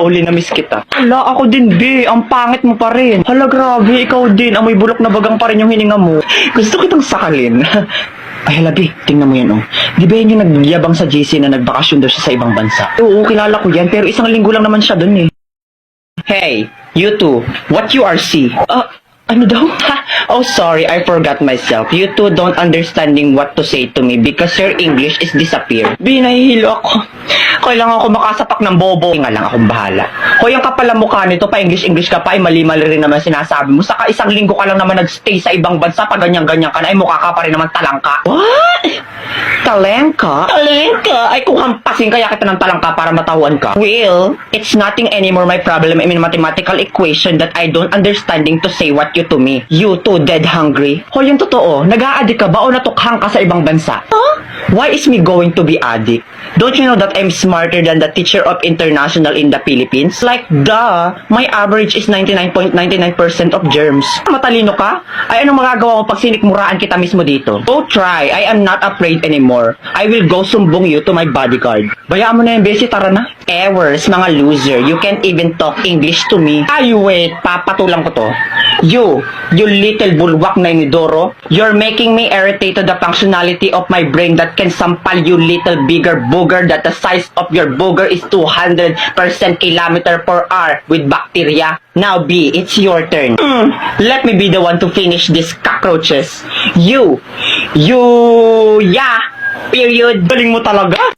Uli na miss kita. Hala, ako din, be. Ang pangit mo pa rin. Hala, grabe. Ikaw din. Amoy bulok na bagang pa rin yung hininga mo. Gusto kitang sakalin. Ay, hala, be. Tingnan mo yan, oh. Di ba yan yung nagyabang sa JC na nagbakasyon daw siya sa ibang bansa? Oo, kilala ko yan. Pero isang linggo lang naman siya dun, eh. Hey, you two. What you are see? Ano daw? Oh, sorry, I forgot myself. You two don't understanding what to say to me because your English is disappear. Binahihilo ako. Kailangan ako makasapak ng bobo. Nga lang, akong bahala. Hoy, ang kapal ang mukha nito, pa English ka pa, ay mali-mali rin naman sinasabi mo. Saka isang linggo ka lang naman nagstay sa ibang bansa, pa ganyan-ganyan ka na, ay mukha ka pa rin naman talangka. What? Talengka? Talengka? Ay kung hampasin kaya kita ng talangka para matawan ka. Well, it's nothing anymore my problem in mathematical equation that I don't understanding to say what you to me. You too dead hungry. Hoy, yung totoo, nag-a-addict ka ba o natukhang ka sa ibang bansa? Huh? Why is me going to be addict? Don't you know that I'm smarter than the teacher of international in the Philippines? Like, duh, my average is 99.99% of germs. Matalino ka? Ay, anong magagawa mo pag sinikmuraan kita mismo dito? Go try, I am not afraid anymore. I will go sumbong you to my bodyguard. Bayaan mo na yung besi, tara na. Ewers, mga loser, you can't even talk English to me. Ay, wait, papatulang ko to. You little bulwak na inidoro, you're making me irritate to the functionality of my brain that can sampal you little bigger booger that the size of your booger is 200% kilometer per hour with bacteria. Now B, it's your turn. Let me be the one to finish these cockroaches. Yeah, period. Galing mo talaga.